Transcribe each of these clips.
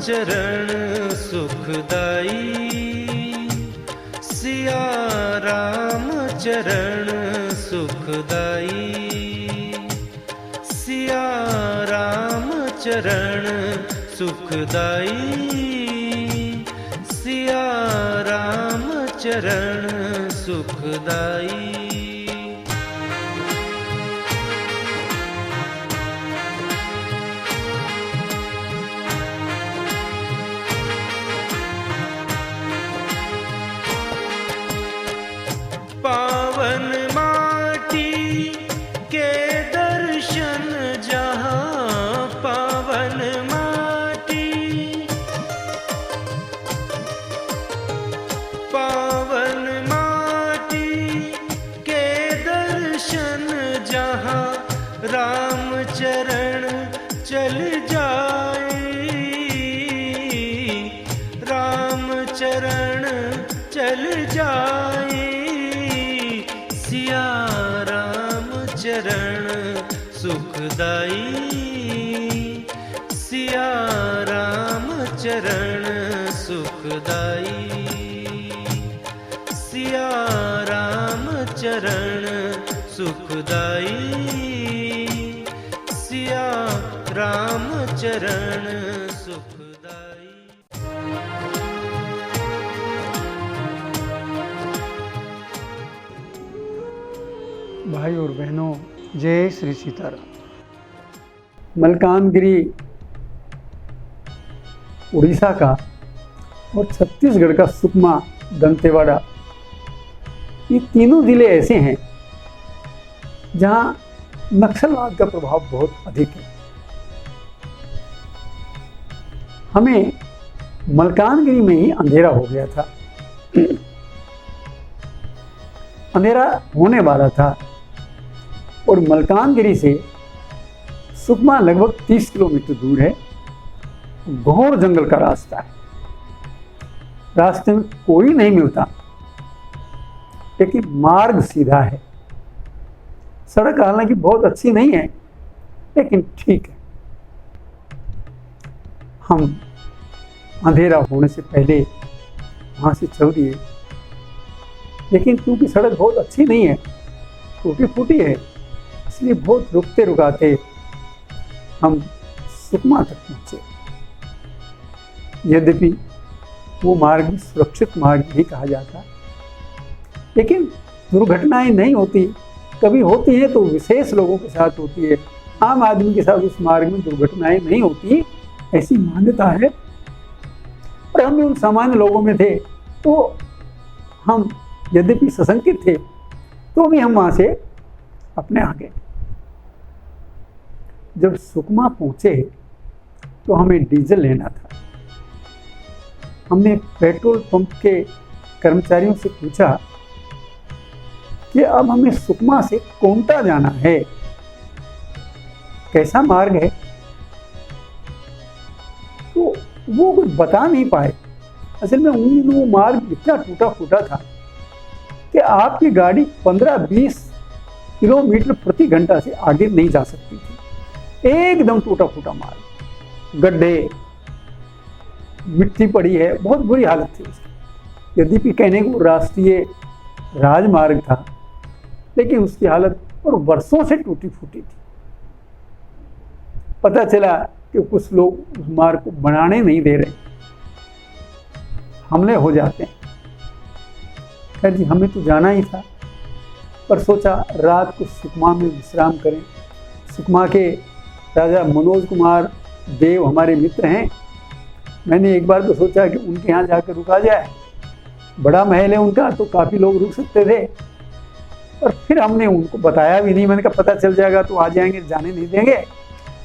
चरण सुखदाई, सिया राम चरण सुखदाई, सिया राम चरण सुखदाई, सिया राम चरण सुखदाई। पावन माटी के दर्शन जहाँ, पावन माटी, पावन माटी के दर्शन जहाँ, राम चरण चल जाए, राम चरण चल जाए, सिया राम चरण सुखदाई, सिया राम चरण सुखदाई, सिया राम चरण सुखदाई, सिया राम चरण सुखदाई। भाई और बहनों, जय श्री सीताराम। मलकानगिरी उड़ीसा का और छत्तीसगढ़ का सुकमा, दंतेवाड़ा, ये तीनों जिले ऐसे हैं जहाँ नक्सलवाद का प्रभाव बहुत अधिक है। हमें मलकानगिरी में ही अंधेरा हो गया था, अंधेरा होने वाला था और मलकानगिरी से सुकमा लगभग 30 किलोमीटर दूर है। घोर जंगल का रास्ता है, रास्ते में कोई नहीं मिलता, लेकिन मार्ग सीधा है। सड़क हालांकि बहुत अच्छी नहीं है, लेकिन ठीक है। हम अंधेरा होने से पहले वहाँ से चल दिए, लेकिन क्योंकि सड़क बहुत अच्छी नहीं है, टूटी फूटी है, इसलिए बहुत रुकते रुकाते हम सुकमा तक पहुँचे। यद्यपि वो मार्ग सुरक्षित मार्ग ही कहा जाता, लेकिन दुर्घटनाएं नहीं होती, कभी होती है तो विशेष लोगों के साथ होती है, आम आदमी के साथ उस मार्ग में दुर्घटनाएं नहीं होती, ऐसी मान्यता है। और हम भी उन सामान्य लोगों में थे, तो हम यद्यपि सशंकित थे तो भी हम वहाँ से अपने आ गए। जब सुकमा पहुँचे तो हमें डीजल लेना था। हमने पेट्रोल पंप के कर्मचारियों से पूछा कि अब हमें सुकमा से कोंटा जाना है, कैसा मार्ग है? तो वो कुछ बता नहीं पाए। असल में उन दिनों वो मार्ग इतना टूटा फूटा था कि आपकी गाड़ी 15-20 किलोमीटर प्रति घंटा से आगे नहीं जा सकती थी। एकदम टूटा फूटा मार्ग, गड्ढे, मिट्टी पड़ी है, बहुत बुरी हालत थी उसकी। यद्यपि कहने को राष्ट्रीय राजमार्ग था, लेकिन उसकी हालत और वर्षों से टूटी फूटी थी। पता चला कि कुछ लोग उस मार्ग को बनाने नहीं दे रहे, हमले हो जाते हैं। खैर जी, हमें तो जाना ही था, पर सोचा रात को सुकमा में विश्राम करें। सुकमा के राजा मनोज कुमार देव हमारे मित्र हैं। मैंने एक बार तो सोचा कि उनके यहाँ जाकर रुका जाए, बड़ा महल है उनका, तो काफ़ी लोग रुक सकते थे। और फिर हमने उनको बताया भी नहीं, मैंने कहा पता चल जाएगा तो आ जाएंगे, जाने नहीं देंगे।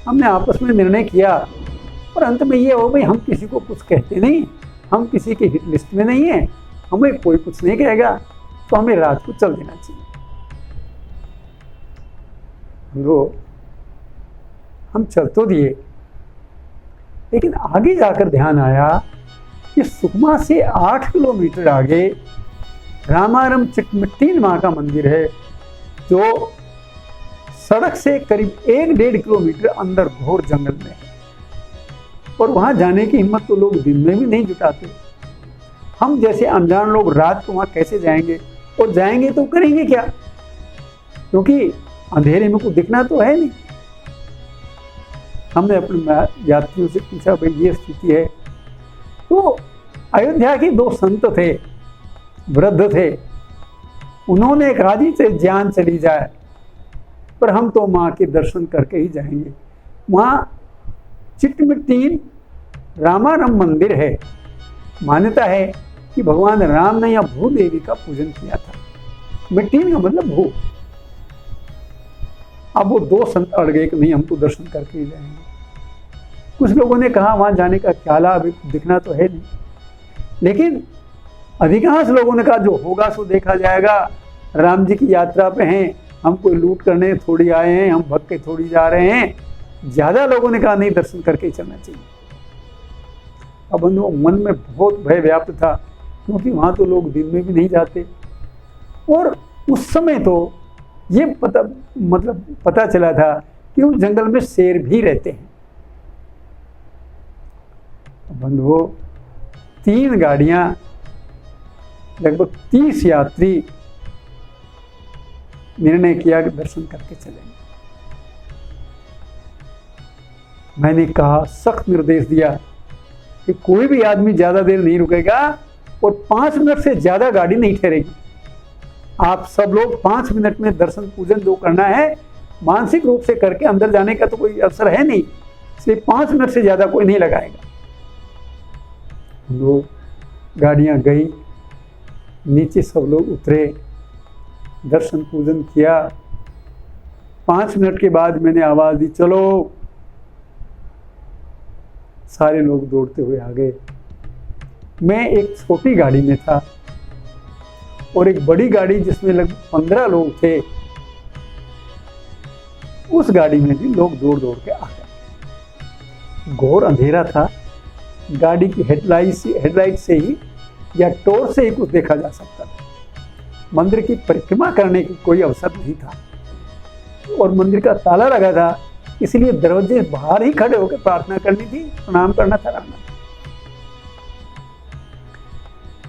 हमने आपस में निर्णय किया और अंत में ये हो भाई, हम किसी को कुछ कहते नहीं, हम किसी के हिट लिस्ट में नहीं है, हमें कोई कुछ नहीं कहेगा, तो हमें रात को चल देना चाहिए। हम चल तो दिए, लेकिन आगे जाकर ध्यान आया कि सुकमा से 8 किलोमीटर आगे रामारम चिटमिट्टीन माँ का मंदिर है, जो सड़क से करीब 1-1.5 किलोमीटर अंदर घोर जंगल में है। और वहां जाने की हिम्मत तो लोग दिन में भी नहीं जुटाते। हम जैसे अनजान लोग रात को वहां कैसे जाएंगे, और जाएंगे तो करेंगे क्या, क्योंकि अंधेरे में कुछ दिखना तो है नहीं। हमने अपने यात्रियों से पूछा, भाई ये स्थिति है। तो अयोध्या के दो संत थे, वृद्ध थे, उन्होंने कहा जी से जान चली जाए पर हम तो माँ के दर्शन करके ही जाएंगे। वहाँ चिटमिट्टीन रामारम मंदिर है। मान्यता है कि भगवान राम ने यहाँ भू देवी का पूजन किया था। मिट्टीन का मतलब भू। अब वो दो संत अड़ गए कि नहीं, हम तो दर्शन करके ही जाएंगे। कुछ लोगों ने कहा वहां जाने का क्या लाभ, दिखना तो है नहीं। लेकिन अधिकांश लोगों ने कहा जो होगा सो देखा जाएगा, राम जी की यात्रा पे हैं, हम कोई लूट करने थोड़ी आए हैं, हम भग के थोड़ी जा रहे हैं। ज्यादा लोगों ने कहा नहीं, दर्शन करके ही चलना चाहिए। अब मन में बहुत भय व्याप्त था, क्योंकि वहां तो लोग दिन में भी नहीं जाते, और उस समय तो ये पता चला था कि उस जंगल में शेर भी रहते हैं। बंधुओं, 3 गाड़ियां, लगभग 30 यात्री निर्णय किया कि दर्शन करके चलेंगे। मैंने कहा, सख्त निर्देश दिया कि कोई भी आदमी ज्यादा देर नहीं रुकेगा और 5 मिनट से ज्यादा गाड़ी नहीं ठहरेगी। आप सब लोग 5 मिनट में दर्शन पूजन जो करना है मानसिक रूप से करके, अंदर जाने का तो कोई अवसर है नहीं, इसलिए 5 मिनट से ज्यादा कोई नहीं लगाएगा। लोग गाड़ियां गई, नीचे सब लोग उतरे, दर्शन पूजन किया। 5 मिनट के बाद मैंने आवाज दी, चलो। सारे लोग दौड़ते हुए आ गए। मैं एक छोटी गाड़ी में था और एक बड़ी गाड़ी जिसमें लगभग 15 लोग थे, उस गाड़ी में भी लोग दौड़ दौड़ के आ गए। घोर अंधेरा था, गाड़ी की हेडलाइट से ही या टॉर्च से ही कुछ देखा जा सकता था। मंदिर की परिक्रमा करने की कोई अवसर नहीं था और मंदिर का ताला लगा था, इसलिए दरवाजे बाहर ही खड़े होकर प्रार्थना करनी थी, प्रणाम करना था, रहना था।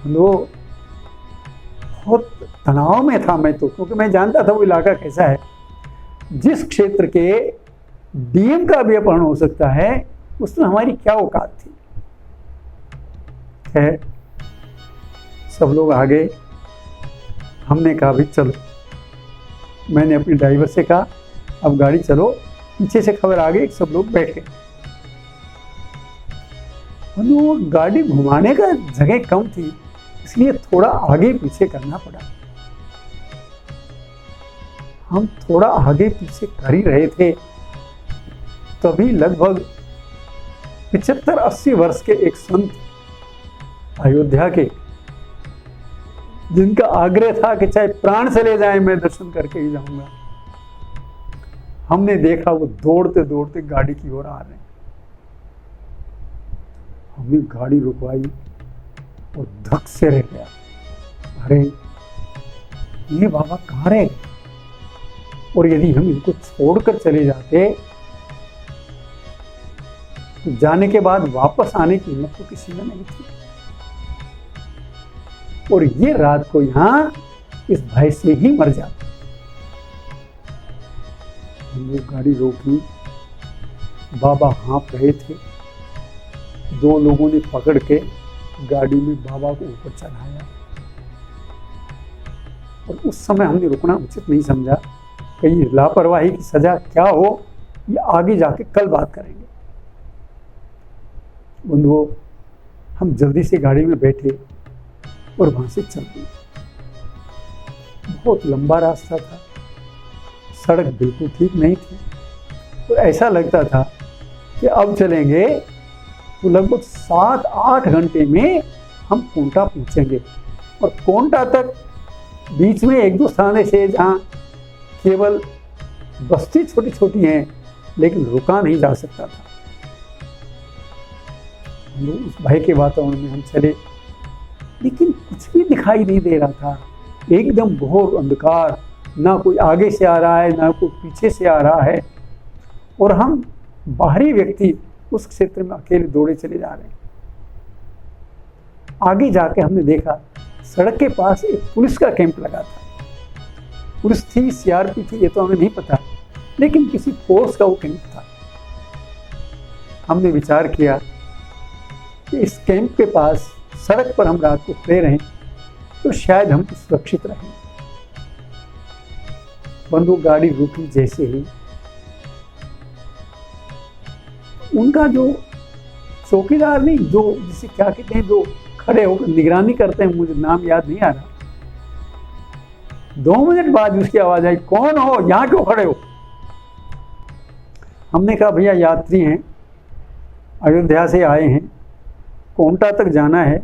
वो बहुत तनाव में था मैं तो, क्योंकि मैं जानता था वो इलाका कैसा है। जिस क्षेत्र के डीएम का भी अपहरण हो सकता है, उसमें हमारी क्या औकात थी। है, सब लोग आ गए। हमने कहा भी चलो। मैंने अपने ड्राइवर से कहा, अब गाड़ी चलो। पीछे से खबर आ गई, सब लोग बैठ गए। वो गाड़ी घुमाने का जगह कम थी, इसलिए थोड़ा आगे पीछे करना पड़ा। हम थोड़ा आगे पीछे कर ही रहे थे, तभी लगभग 75-80 वर्ष के एक संत अयोध्या के, जिनका आग्रह था कि चाहे प्राण चले जाए मैं दर्शन करके ही जाऊंगा, हमने देखा वो दौड़ते दौड़ते गाड़ी की ओर आ रहे हैं। हमने गाड़ी रुकवाई और धक से रह गया, अरे ये बाबा कहाँ रहे, और यदि हम इनको छोड़कर चले जाते तो जाने के बाद वापस आने की हिम्मत तो किसी में नहीं थी, और ये रात को यहां इस भय से ही मर जाते। हम लोग गाड़ी रोकी, बाबा हाँफ रहे थे। 2 लोगों ने पकड़ के गाड़ी में बाबा को ऊपर चढ़ाया, और उस समय हमने रुकना उचित नहीं समझा। कहीं लापरवाही की सजा क्या हो, ये आगे जाके कल बात करेंगे। बंधुओं, हम जल्दी से गाड़ी में बैठे और वहां से चल दिए। बहुत लंबा रास्ता था, सड़क बिल्कुल ठीक नहीं थी, तो ऐसा लगता था कि अब चलेंगे तो लगभग 7-8 घंटे में हम कोंटा पहुंचेंगे। और कोंटा तक बीच में 1-2 स्थान ऐसे जहाँ केवल बस्ती छोटी छोटी हैं, लेकिन रुका नहीं जा सकता था। उस भय के वातावरण में हम चले, लेकिन कुछ भी दिखाई नहीं दे रहा था। एकदम घोर अंधकार, ना कोई आगे से आ रहा है ना कोई पीछे से आ रहा है, और हम बाहरी व्यक्ति उस क्षेत्र में अकेले दौड़े चले जा रहे हैं। आगे जाके हमने देखा सड़क के पास एक पुलिस का कैंप लगा था। पुलिस थी, सीआरपी थी, ये तो हमें नहीं पता, लेकिन किसी फोर्स का वो कैंप था। हमने विचार किया कि इस कैंप के पास सड़क पर हम रात को खड़े रहें तो शायद हम सुरक्षित रहें। बंदूक गाड़ी रुकी जैसे ही उनका जो चौकीदार नहीं, जो जिसे क्या कहते हैं, जो खड़े होकर निगरानी करते हैं, मुझे नाम याद नहीं आ रहा, 2 मिनट बाद उसकी आवाज आई, कौन हो, यहां क्यों खड़े हो? हमने कहा भैया यात्री हैं, अयोध्या से आए हैं, कोंटा तक जाना है,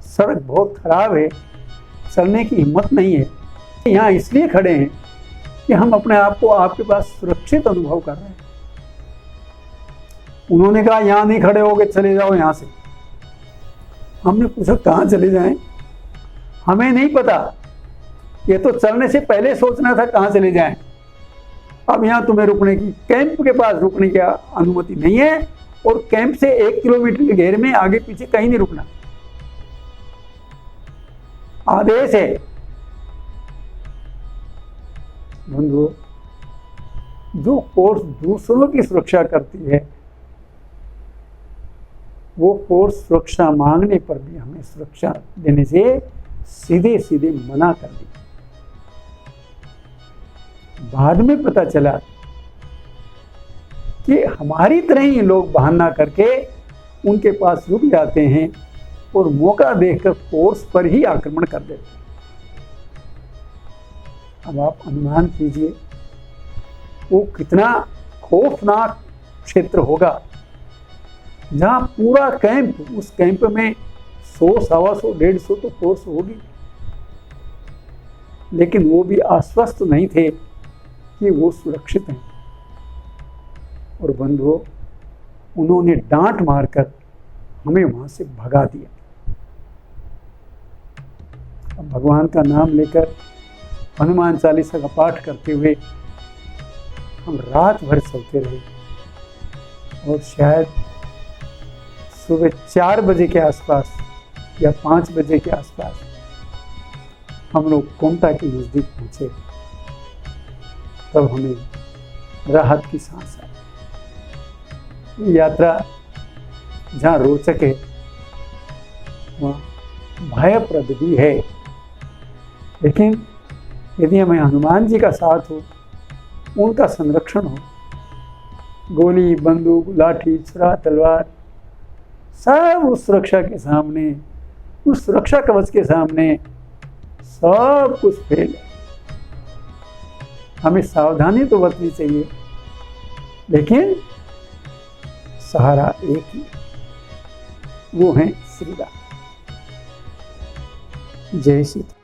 सड़क बहुत खराब है, चलने की हिम्मत नहीं है, यहाँ इसलिए खड़े हैं कि हम अपने आप को आपके पास सुरक्षित अनुभव कर रहे हैं। उन्होंने कहा यहाँ नहीं खड़े होगे, चले जाओ यहाँ से। हमने पूछा कहाँ चले जाएं? हमें नहीं पता, ये तो चलने से पहले सोचना था कहाँ चले जाएं। अब यहाँ तुम्हें रुकने की, कैंप के पास रुकने की अनुमति नहीं है, और कैंप से 1 किलोमीटर के घेरे में आगे पीछे कहीं नहीं रुकना, आदेश है। बंधुओं, जो फोर्स दूसरों की सुरक्षा करती है, वो फोर्स सुरक्षा मांगने पर भी हमें सुरक्षा देने से सीधे सीधे मना कर दी। बाद में पता चला कि हमारी तरह ही लोग बहाना करके उनके पास रुक जाते हैं और मौका देखकर फोर्स पर ही आक्रमण कर देते हैं। अब आप अनुमान कीजिए वो कितना खौफनाक क्षेत्र होगा, जहां पूरा कैंप, उस कैंप में 100, 125, 150 तो फोर्स होगी, लेकिन वो भी आश्वस्त नहीं थे कि वो सुरक्षित हैं। और बंधुओं, उन्होंने डांट मारकर हमें वहां से भगा दिया। अब भगवान का नाम लेकर हनुमान चालीसा का पाठ करते हुए हम रात भर चलते रहे, और शायद सुबह 4 बजे के आसपास या 5 बजे के आसपास हम लोग कोंटा के नज़दीक पहुंचे। तब हमें राहत की सांस आई। यात्रा जहाँ रोचक है, वहाँ भयप्रद भी है, लेकिन यदि हमें हनुमान जी का साथ हो, उनका संरक्षण हो, गोली, बंदूक, लाठी, छुरा, तलवार, सब उस सुरक्षा के सामने, उस सुरक्षा कवच के सामने सब कुछ फेल है। हमें सावधानी तो बरतनी चाहिए, लेकिन सहारा एक ही, वो है श्री राम। जय श्री राम।